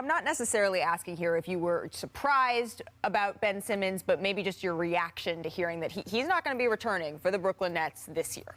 I'm not necessarily asking here if you were surprised about Ben Simmons, but maybe just your reaction to hearing that he's not going to be returning for the Brooklyn Nets this year.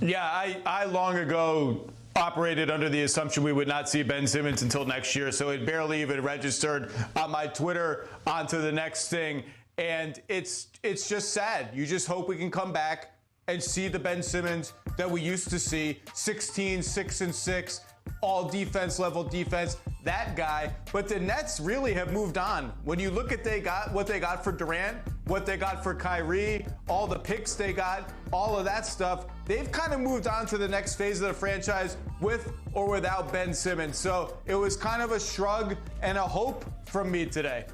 Yeah, I long ago operated under the assumption we would not see Ben Simmons until next year, so it barely even registered on my Twitter onto the next thing. And it's just sad. You just hope we can come back and see the Ben Simmons that we used to see, 16, 6-6, all defense level defense, that guy. But the Nets really have moved on. When you look at what they got for Durant, what they got for Kyrie, all the picks they got, all of that stuff, they've kind of moved on to the next phase of the franchise with or without Ben Simmons. So it was kind of a shrug and a hope from me today.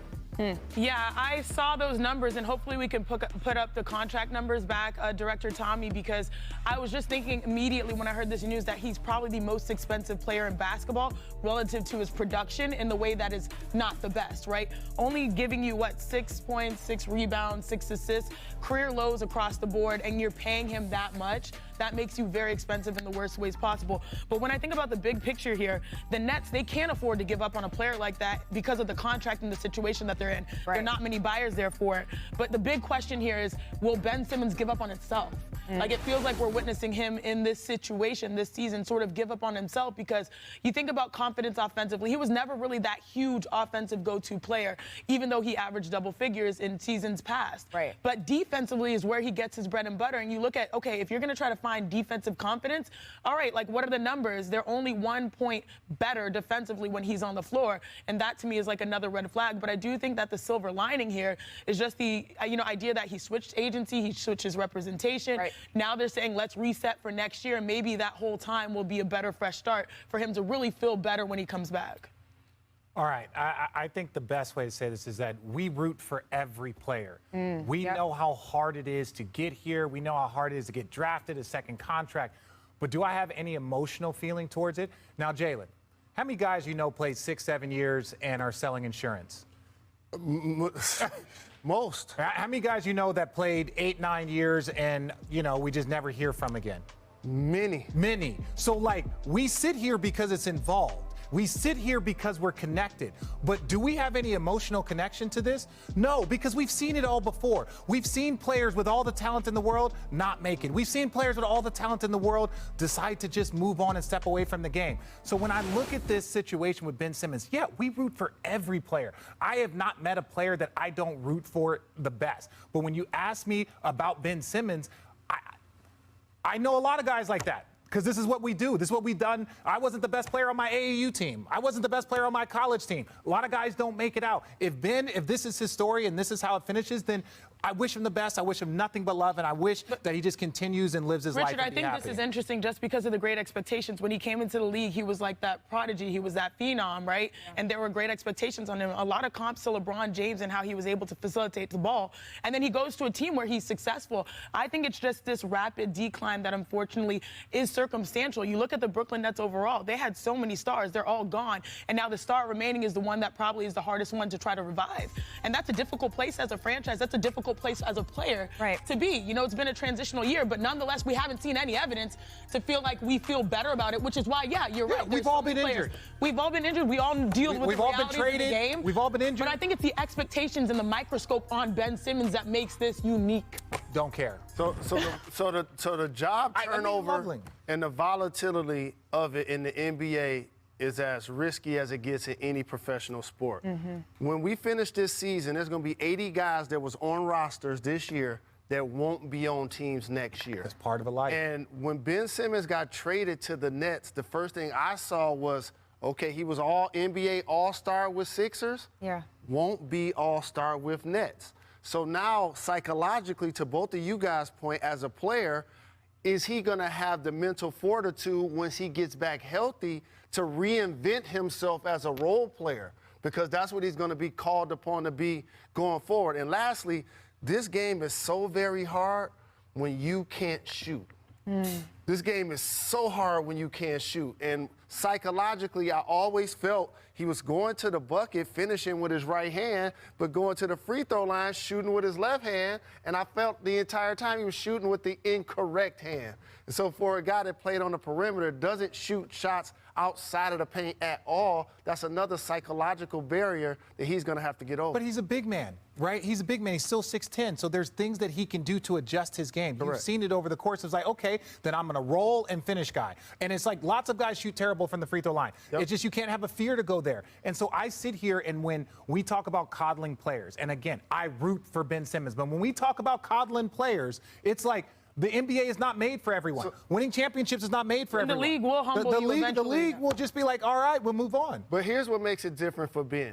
Yeah, I saw those numbers, and hopefully we can put up the contract numbers back, Director Tommy, because I was just thinking immediately when I heard this news that he's probably the most expensive player in basketball relative to his production in the way that is not the best, right? Only giving you, 6 points, 6 rebounds, 6 assists, career lows across the board, and you're paying him that much. That makes you very expensive in the worst ways possible. But when I think about the big picture here, the Nets, they can't afford to give up on a player like that because of the contract and the situation that they're in. Right. There are not many buyers there for it. But the big question here is, will Ben Simmons give up on himself? Like, it feels like we're witnessing him in this situation this season sort of give up on himself, because you think about confidence offensively. He was never really that huge offensive go-to player, even though he averaged double figures in seasons past. Right. But defensively is where he gets his bread and butter. And you look at, okay, if you're going to try to find defensive confidence, all right, what are the numbers? They're only 1 point better defensively when he's on the floor. And that, to me, is like another red flag. But I do think that the silver lining here is just the idea that he switched agency, he switched his representation. Right. Now they're saying let's reset for next year, and maybe that whole time will be a better fresh start for him to really feel better when he comes back. All right, I think the best way to say this is that we root for every player. We know how hard it is to get here. We know how hard it is to get drafted, a second contract. But do I have any emotional feeling towards it? Now, Jalen, how many guys you know played 6, 7 years and are selling insurance? Most. How many guys you know that played 8, 9 years and, we just never hear from again? Many. Many. So, we sit here because it's involved. We sit here because we're connected. But do we have any emotional connection to this? No, because we've seen it all before. We've seen players with all the talent in the world not make it. We've seen players with all the talent in the world decide to just move on and step away from the game. So when I look at this situation with Ben Simmons, yeah, we root for every player. I have not met a player that I don't root for the best. But when you ask me about Ben Simmons, I know a lot of guys like that. Because this is what we do. This is what we've done. I wasn't the best player on my AAU team. I wasn't the best player on my college team. A lot of guys don't make it out. If this is his story and this is how it finishes, then I wish him the best. I wish him nothing but love, and I wish that he just continues and lives his life and be happy. Richard, I think this is interesting just because of the great expectations. When he came into the league, he was like that prodigy. He was that phenom, right? Yeah. And there were great expectations on him. A lot of comps to LeBron James and how he was able to facilitate the ball. And then he goes to a team where he's successful. I think it's just this rapid decline that unfortunately is circumstantial. You look at the Brooklyn Nets overall. They had so many stars. They're all gone. And now the star remaining is the one that probably is the hardest one to try to revive. And that's a difficult place as a franchise. That's a difficult place as a player to be. It's been a transitional year, but nonetheless, we haven't seen any evidence to feel like we feel better about it, which is why, you're right. We've all been injured. We've all been injured. We all deal with the realities of the game. We've all been injured. But I think it's the expectations and the microscope on Ben Simmons that makes this unique. Don't care. So the job turnover and the volatility of it in the NBA is as risky as it gets in any professional sport. When we finish this season, there's going to be 80 guys that was on rosters this year that won't be on teams next year. That's part of a life. And when Ben Simmons got traded to the Nets, the first thing I saw was, okay, he was all NBA All-Star with Sixers. Yeah. Won't be All-Star with Nets. So now, psychologically, to both of you guys' point, as a player, is he going to have the mental fortitude once he gets back healthy to reinvent himself as a role player? Because that's what he's going to be called upon to be going forward. And lastly, this game is so very hard when you can't shoot. This game is so hard when you can't shoot. And psychologically, I always felt he was going to the bucket, finishing with his right hand, but going to the free throw line, shooting with his left hand. And I felt the entire time he was shooting with the incorrect hand. And so for a guy that played on the perimeter, doesn't shoot shots outside of the paint at all, that's another psychological barrier that he's going to have to get over. But he's a big man, right? He's a big man. He's still 6'10", so there's things that he can do to adjust his game. Correct. You've seen it over the course. It's like, okay, then I'm going to roll and finish guy. And it's like lots of guys shoot terrible from the free throw line. Yep. It's just you can't have a fear to go there. And so I sit here, and when we talk about coddling players, and again, I root for Ben Simmons, but when we talk about coddling players, it's like, the NBA is not made for everyone. Winning championships is not made for everyone. The league will humble you The eventually. league will just be like, all right, we'll move on. But here's what makes it different for Ben.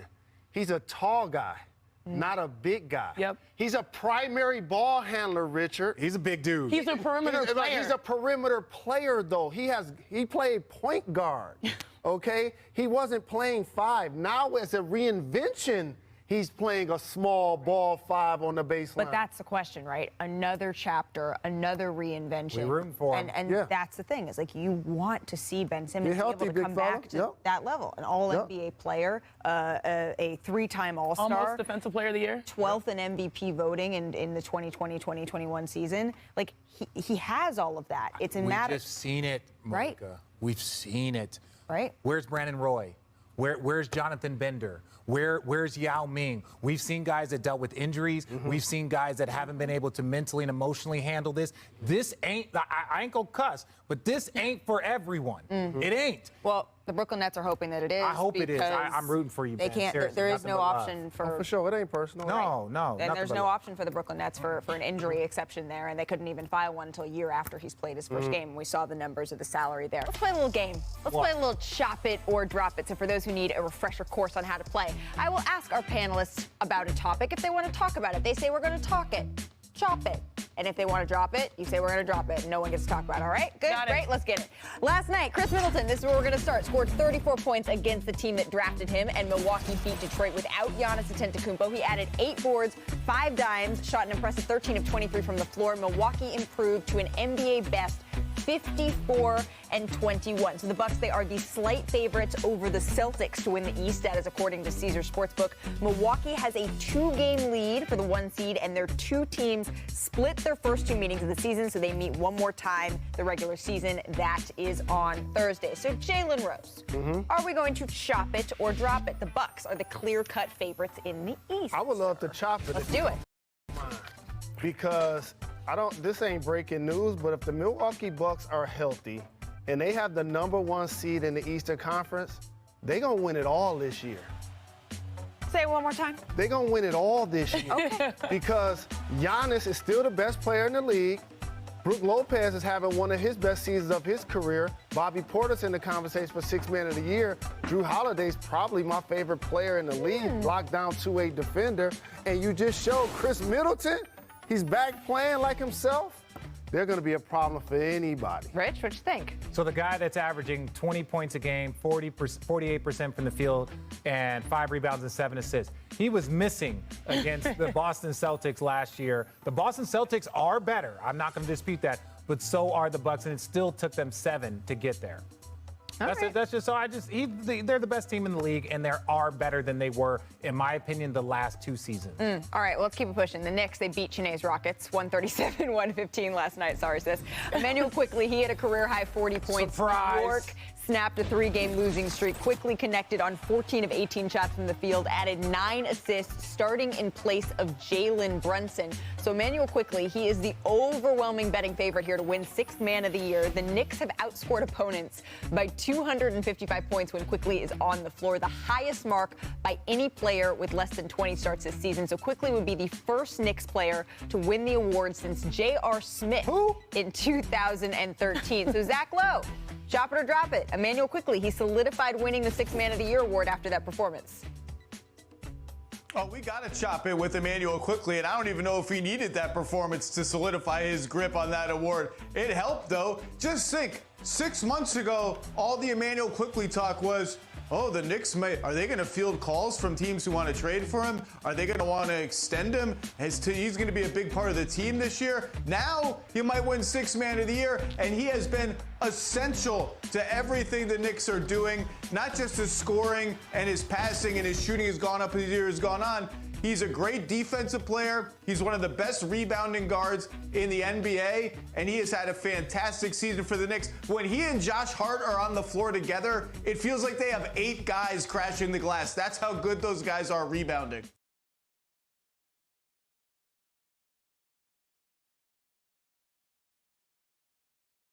He's a tall guy, not a big guy. Yep. He's a primary ball handler, Richard. He's a big dude. He's a perimeter player. He's a perimeter player, though. He played point guard, okay? He wasn't playing 5. Now, as a reinvention, he's playing a small ball 5 on the baseline. But that's the question, right? Another chapter, another reinvention. We're rooting for him. And Yeah. that's the thing. Is like you want to see Ben Simmons Get healthy, be able to big come fella. back to Yep. that level. An all-NBA player, a 3-time All-Star. Almost Defensive Player of the Year. 12th in MVP voting in the 2020-2021 season. Like, he has all of that. It's a matter. We've just seen it, Right. Monica. We've seen it. Right. Where's Brandon Roy? Where's Jonathan Bender? Where's Yao Ming? We've seen guys that dealt with injuries. We've seen guys that haven't been able to mentally and emotionally handle this. This ain't, I ain't gonna cuss, but this ain't for everyone. It ain't. Well, the Brooklyn Nets are hoping that it is. I hope it is. because I'm rooting for you, They Ben. can't. Seriously, there is nothing no but love. option for. For sure, it ain't personal. No, And nothing there's but no love. option for the Brooklyn Nets for an injury exception there, and they couldn't even file one until a year after he's played his first game. We saw the numbers of the salary there. Let's play a little game. Let's play a little chop it or drop it. So for those who need a refresher course on how to play, I will ask our panelists about a topic. If they want to talk about it, they say we're going to talk it, chop it. And if they want to drop it, you say we're going to drop it, and no one gets to talk about it. All right? Good? Got it. Great. Let's get it. Last night, Chris Middleton, this is where we're going to start, scored 34 points against the team that drafted him, and Milwaukee beat Detroit without Giannis Antetokounmpo. He added 8 boards, 5 dimes, shot an impressive 13 of 23 from the floor. Milwaukee improved to an NBA best 54-21. So the Bucks, they are the slight favorites over the Celtics to win the East. That is according to Caesars Sportsbook. Milwaukee has a 2-game lead for the 1 seed, and their 2 teams split their first 2 meetings of the season, so they meet one more time the regular season. That is on Thursday. So Jalen Rose, are we going to chop it or drop it? The Bucks are the clear-cut favorites in the East. I would love to chop it. Let's do it. Because this ain't breaking news, but if the Milwaukee Bucks are healthy and they have the number 1 seed in the Eastern Conference, they're going to win it all this year. Say it one more time. They're going to win it all this year. Okay. Because Giannis is still the best player in the league. Brook Lopez is having one of his best seasons of his career. Bobby Porter's in the conversation for 6th Man of the Year. Drew Holiday's probably my favorite player in the league, lockdown 2-way defender. And you just showed Chris Middleton, he's back playing like himself. They're going to be a problem for anybody. Rich, what you think? So the guy that's averaging 20 points a game, 48% from the field, and 5 rebounds and 7 assists. He was missing against the Boston Celtics last year. The Boston Celtics are better. I'm not going to dispute that, but so are the Bucks, and it still took them 7 to get there. That's just so they're the best team in the league, and they are better than they were, in my opinion, the last 2 seasons. All right, well, let's keep it pushing. The Knicks, they beat Chiney's Rockets 137-115 last night. Sorry, sis. Emmanuel Quickley, he had a career-high 40 points. Surprise. New York snapped a 3-game losing streak, quickly connected on 14 of 18 shots from the field, added 9 assists, starting in place of Jalen Brunson. So Emmanuel Quickley, he is the overwhelming betting favorite here to win 6th Man of the Year. The Knicks have outscored opponents by 255 points when Quickley is on the floor, the highest mark by any player with less than 20 starts this season. So Quickley would be the first Knicks player to win the award since J.R. Smith in 2013. So Zach Lowe, chop it or drop it. Emmanuel Quickley, he solidified winning the 6th Man of the Year award after that performance. Oh, we got to chop it with Emmanuel Quickley, and I don't even know if he needed that performance to solidify his grip on that award. It helped, though. Just think, 6 months ago, all the Emmanuel Quickley talk was, oh, the Knicks are they going to field calls from teams who want to trade for him? Are they going to want to extend him? He's going to be a big part of the team this year. Now he might win 6th Man of the Year, and he has been essential to everything the Knicks are doing. Not just his scoring and his passing and his shooting has gone up as the year has gone on. He's a great defensive player. He's one of the best rebounding guards in the NBA, and he has had a fantastic season for the Knicks. When he and Josh Hart are on the floor together, it feels like they have 8 guys crashing the glass. That's how good those guys are rebounding.